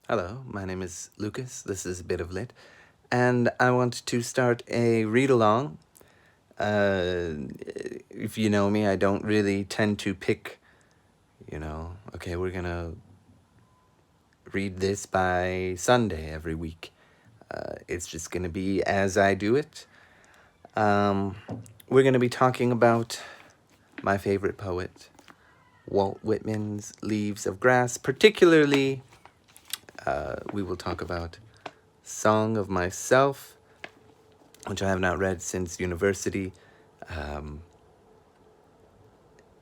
Hello, my name is Lucas. This is a bit of lit, and I want to start a read along. If you know me, I don't really tend to pick, okay, we're gonna read this by Sunday every week. It's just gonna be as I do it. Um, we're gonna be talking about my favorite poet, Walt Whitman's Leaves of Grass. Particularly, we will talk about Song of Myself, which I have not read since university, um,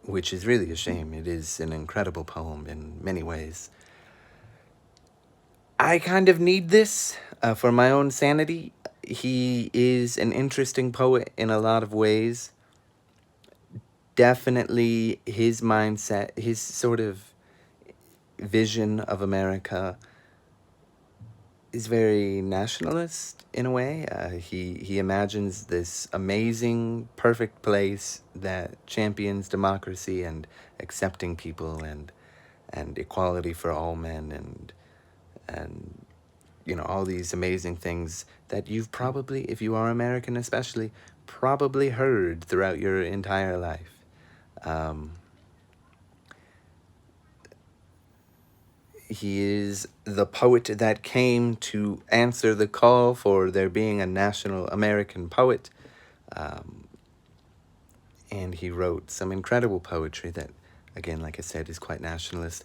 which is really a shame. It is an incredible poem in many ways. I kind of need this for my own sanity. He is an interesting poet in a lot of ways. Definitely his mindset, his sort of vision of America is very nationalist in a way. He imagines this amazing, perfect place that champions democracy and accepting people and equality for all men and all these amazing things that you've probably, if you are American especially, probably heard throughout your entire life. Um, He is the poet that came to answer the call for there being a national American poet. Um, and he wrote some incredible poetry that, again, like I said, is quite nationalist.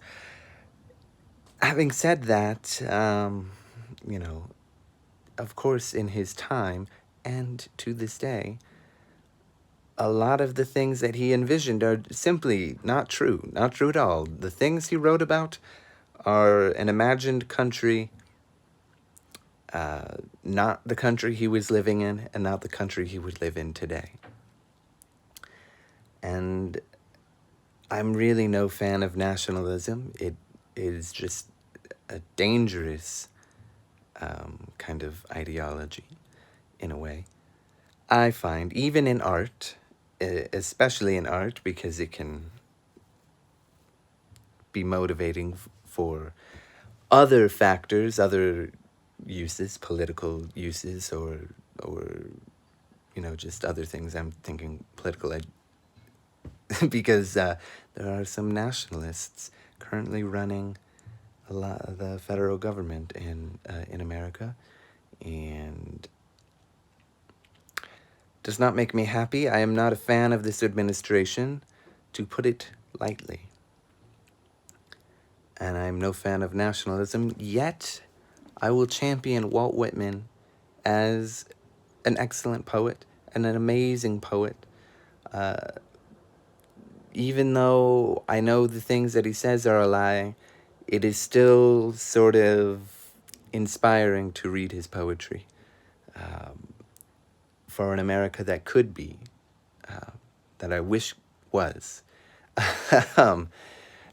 Having said that, you know, of course, in his time and to this day, a lot of the things that he envisioned are simply not true, not true at all. The things he wrote about are an imagined country, not the country he was living in, and not the country he would live in today. And I'm really no fan of nationalism. It is just a dangerous kind of ideology, in a way. I find, even in art, especially in art, because it can be motivating for other factors, other uses, political uses, or just other things. I'm thinking political because there are some nationalists currently running a lot of the federal government in America, and does not make me happy. I am not a fan of this administration, to put it lightly. And I'm no fan of nationalism, yet I will champion Walt Whitman as an excellent poet and an amazing poet. Even though I know the things that he says are a lie, it is still sort of inspiring to read his poetry for an America that could be, that I wish was. um,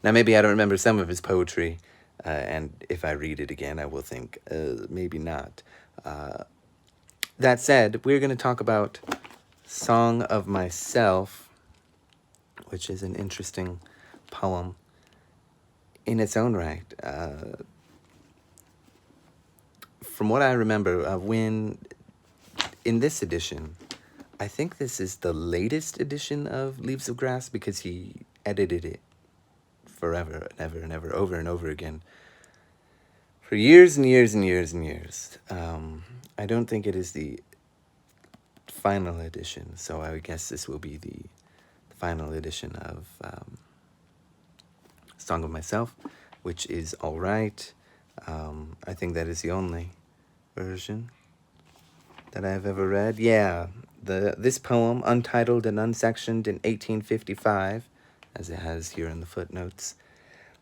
Now, maybe I don't remember some of his poetry, and if I read it again, I will think, maybe not. That said, we're going to talk about Song of Myself, which is an interesting poem in its own right. From what I remember, when in this edition, I think this is the latest edition of Leaves of Grass because he edited it forever and ever and ever, over and over again, for years and years and years and years. I don't think it is the final edition, so I guess this will be the final edition of Song of Myself, which is all right. I think that is the only version that I've ever read. Yeah, this poem, untitled and unsectioned in 1855, as it has here in the footnotes,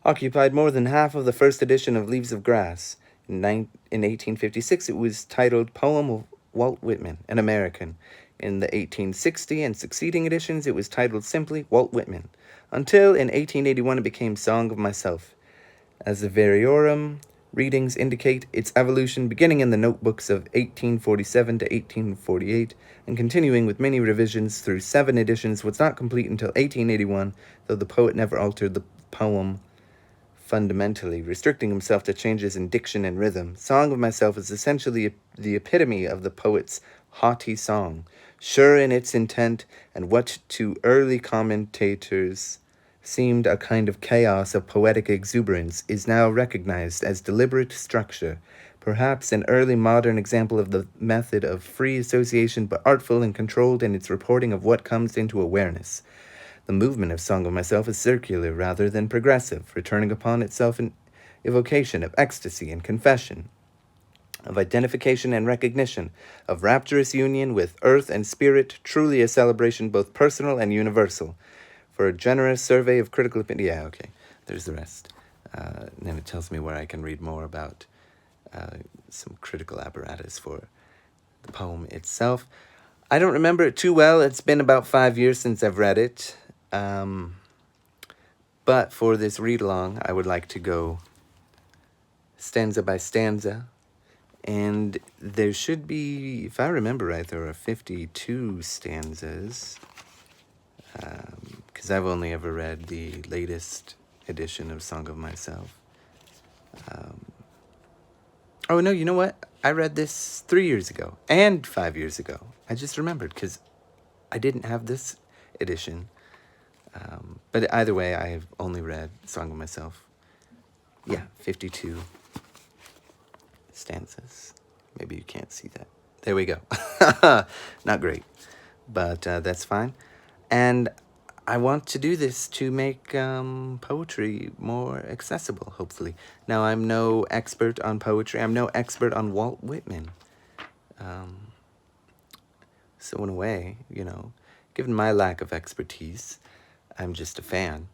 occupied more than half of the first edition of Leaves of Grass. In 1856, it was titled Poem of Walt Whitman, an American. In the 1860 and succeeding editions, it was titled simply Walt Whitman, until in 1881 it became Song of Myself. As the variorum readings indicate, its evolution beginning in the notebooks of 1847 to 1848 and continuing with many revisions through 7 editions was not complete until 1881, though the poet never altered the poem fundamentally, restricting himself to changes in diction and rhythm. Song of Myself is essentially the epitome of the poet's haughty song, sure in its intent, and what to early commentators seemed a kind of chaos of poetic exuberance is now recognized as deliberate structure, perhaps an early modern example of the method of free association, but artful and controlled in its reporting of what comes into awareness. The movement of Song of Myself is circular rather than progressive, returning upon itself an evocation of ecstasy and confession, of identification and recognition, of rapturous union with earth and spirit, truly a celebration both personal and universal. For a generous survey of critical opinion, yeah, okay, there's the rest. And then it tells me where I can read more about some critical apparatus for the poem itself. I don't remember it too well. It's been about 5 years since I've read it. But for this read-along, I would like to go stanza by stanza. And there should be, if I remember right, there are 52 stanzas. Because I've only ever read the latest edition of Song of Myself. Oh, no, you know what? I read this 3 years ago and 5 years ago. I just remembered because I didn't have this edition. But either way, I have only read Song of Myself. Yeah, 52 stanzas. Maybe you can't see that. There we go. Not great, but that's fine. And I want to do this to make poetry more accessible, hopefully. Now, I'm no expert on poetry. I'm no expert on Walt Whitman. So in a way, you know, given my lack of expertise, I'm just a fan.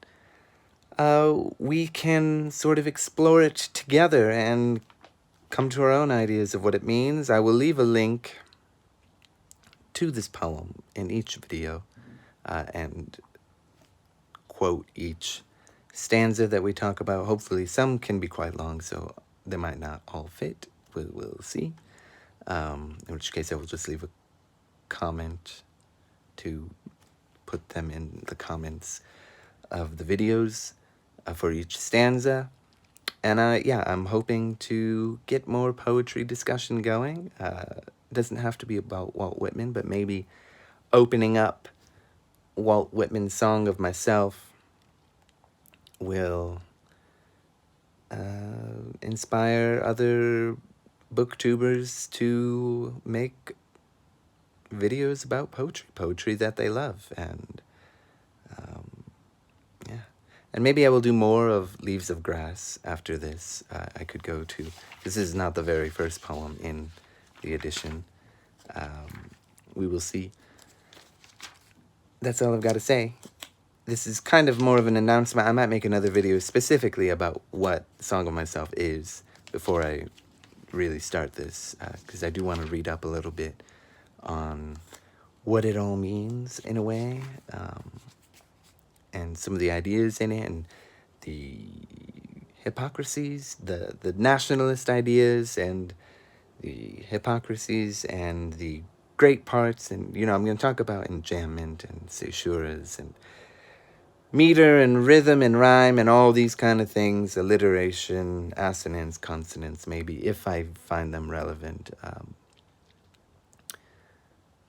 We can sort of explore it together and come to our own ideas of what it means. I will leave a link to this poem in each video and quote each stanza that we talk about. Hopefully some can be quite long, so they might not all fit. We'll see. In which case I will just leave a comment to put them in the comments of the videos for each stanza. And yeah, I'm hoping to get more poetry discussion going. It doesn't have to be about Walt Whitman, but maybe opening up Walt Whitman's Song of Myself will inspire other booktubers to make videos about poetry that they love. And yeah, and maybe I will do more of Leaves of Grass after this. I could go to, this is not the very first poem in the edition. We will see. That's all I've got to say. This is kind of more of an announcement. I might make another video specifically about what Song of Myself is before I really start this, because I do want to read up a little bit on what it all means in a way, and some of the ideas in it, and the hypocrisies, the nationalist ideas, and the hypocrisies, and the great parts. And, you know, I'm going to talk about enjambment and caesuras and meter and rhythm and rhyme and all these kind of things, alliteration, assonance, consonants, maybe, if I find them relevant.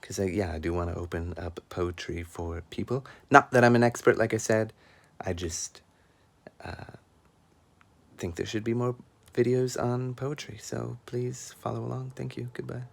Because, I do want to open up poetry for people. Not that I'm an expert, like I said. I just think there should be more videos on poetry. So please follow along. Thank you. Goodbye.